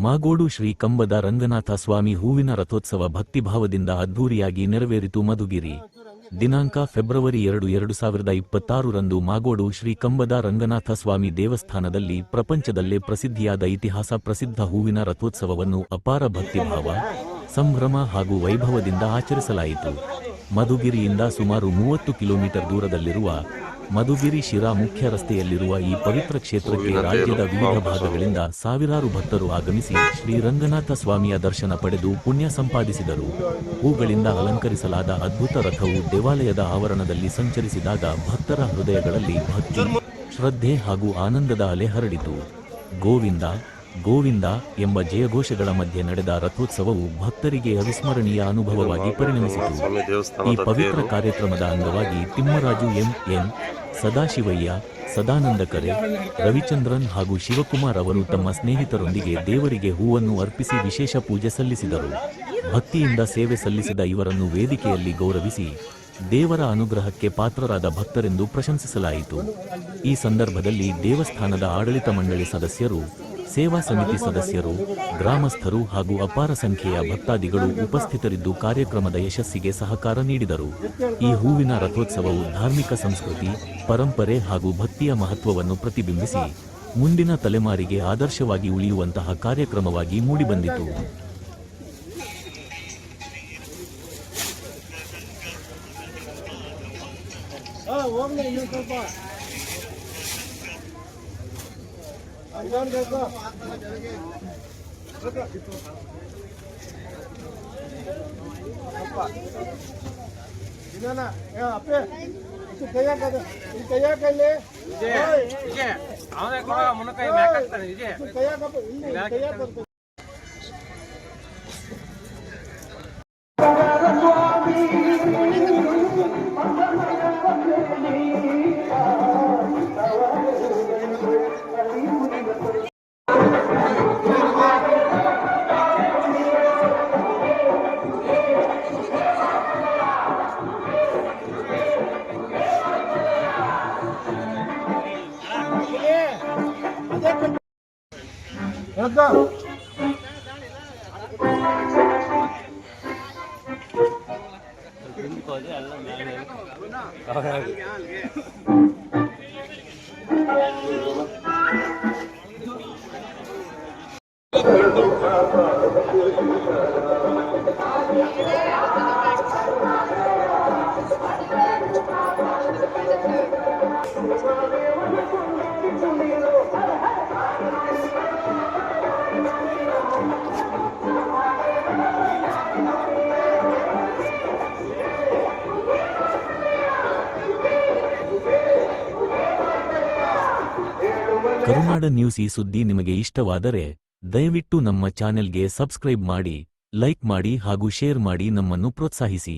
ಮಾಗೋಡು ಶ್ರೀ ಕಂಬದ ರಂಗನಾಥ ಸ್ವಾಮಿ ಹೂವಿನ ರಥೋತ್ಸವ ಭಕ್ತಿಭಾವದಿಂದ ಅದ್ಧೂರಿಯಾಗಿ ನೆರವೇರಿತು. ಮಧುಗಿರಿ ದಿನಾಂಕ ಫೆಬ್ರವರಿ 2, 2026 ಮಾಗೋಡು ಶ್ರೀ ಕಂಬದ ರಂಗನಾಥ ಸ್ವಾಮಿ ದೇವಸ್ಥಾನದಲ್ಲಿ ಪ್ರಪಂಚದಲ್ಲೇ ಪ್ರಸಿದ್ಧಿಯಾದ ಇತಿಹಾಸ ಪ್ರಸಿದ್ಧ ಹೂವಿನ ರಥೋತ್ಸವವನ್ನು ಅಪಾರ ಭಕ್ತಿಭಾವ, ಸಂಭ್ರಮ ಹಾಗೂ ವೈಭವದಿಂದ ಆಚರಿಸಲಾಯಿತು. ಮಧುಗಿರಿಯಿಂದ ಸುಮಾರು 30 ಕಿಲೋಮೀಟರ್ ದೂರದಲ್ಲಿರುವ ಮಧುಗಿರಿ ಶಿರಾ ಮುಖ್ಯ ರಸ್ತೆಯಲ್ಲಿರುವ ಈ ಪವಿತ್ರ ಕ್ಷೇತ್ರಕ್ಕೆ ರಾಜ್ಯದ ವಿವಿಧ ಭಾಗಗಳಿಂದ ಸಾವಿರಾರು ಭಕ್ತರು ಆಗಮಿಸಿ ಶ್ರೀ ರಂಗನಾಥ ಸ್ವಾಮಿಯ ದರ್ಶನ ಪಡೆದು ಪುಣ್ಯ ಸಂಪಾದಿಸಿದರು. ಹೂಗಳಿಂದ ಅಲಂಕರಿಸಲಾದ ಅದ್ಭುತ ರಥವು ದೇವಾಲಯದ ಆವರಣದಲ್ಲಿ ಸಂಚರಿಸಿದಾಗ ಭಕ್ತರ ಹೃದಯಗಳಲ್ಲಿ ಭಕ್ತಿ, ಶ್ರದ್ಧೆ ಹಾಗೂ ಆನಂದದ ಅಲೆ ಹರಡಿತು. ಗೋವಿಂದ ಗೋವಿಂದ ಎಂಬ ಜಯಘೋಷಗಳ ಮಧ್ಯೆ ನಡೆದ ರಥೋತ್ಸವವು ಭಕ್ತರಿಗೆ ಅವಿಸ್ಮರಣೀಯ ಅನುಭವವಾಗಿ ಪರಿಣಮಿಸಿತು. ಈ ಪವಿತ್ರ ಕಾರ್ಯಕ್ರಮದ ಅಂಗವಾಗಿ ತಿಮ್ಮರಾಜು ಎನ್, ಸದಾಶಿವಯ್ಯ, ಸದಾನಂದಕರೆ, ರವಿಚಂದ್ರನ್ ಹಾಗೂ ಶಿವಕುಮಾರ್ ಅವರು ತಮ್ಮ ಸ್ನೇಹಿತರೊಂದಿಗೆ ದೇವರಿಗೆ ಹೂವನ್ನು ಅರ್ಪಿಸಿ ವಿಶೇಷ ಪೂಜೆ ಸಲ್ಲಿಸಿದರು. ಭಕ್ತಿಯಿಂದ ಸೇವೆ ಸಲ್ಲಿಸಿದ ಇವರನ್ನು ವೇದಿಕೆಯಲ್ಲಿ ಗೌರವಿಸಿ ದೇವರ ಅನುಗ್ರಹಕ್ಕೆ ಪಾತ್ರರಾದ ಭಕ್ತರೆಂದು ಪ್ರಶಂಸಿಸಲಾಯಿತು. ಈ ಸಂದರ್ಭದಲ್ಲಿ ದೇವಸ್ಥಾನದ ಆಡಳಿತ ಮಂಡಳಿ ಸದಸ್ಯರು, ಸೇವಾ ಸಮಿತಿ ಸದಸ್ಯರು, ಗ್ರಾಮಸ್ಥರು ಹಾಗೂ ಅಪಾರ ಸಂಖ್ಯೆಯ ಭಕ್ತಾದಿಗಳು ಉಪಸ್ಥಿತರಿದ್ದು ಕಾರ್ಯಕ್ರಮದ ಯಶಸ್ಸಿಗೆ ಸಹಕಾರ ನೀಡಿದರು. ಈ ಹೂವಿನ ರಥೋತ್ಸವವು ಧಾರ್ಮಿಕ ಸಂಸ್ಕೃತಿ, ಪರಂಪರೆ ಹಾಗೂ ಭಕ್ತಿಯ ಮಹತ್ವವನ್ನು ಪ್ರತಿಬಿಂಬಿಸಿ ಮುಂದಿನ ತಲೆಮಾರಿಗೆ ಆದರ್ಶವಾಗಿ ಉಳಿಯುವಂತಹ ಕಾರ್ಯಕ್ರಮವಾಗಿ ಮೂಡಿಬಂದಿತು. ಕರುನಾಡ ನ್ಯೂಸ್ ಈ ಸುದ್ದಿ ನಿಮಗೆ ಇಷ್ಟವಾದರೆ ದಯವಿಟ್ಟು ನಮ್ಮ ಚಾನೆಲ್ಗೆ ಸಬ್ಸ್ಕ್ರೈಬ್ ಮಾಡಿ, ಲೈಕ್ ಮಾಡಿ ಹಾಗೂ ಶೇರ್ ಮಾಡಿ ನಮ್ಮನ್ನು ಪ್ರೋತ್ಸಾಹಿಸಿ.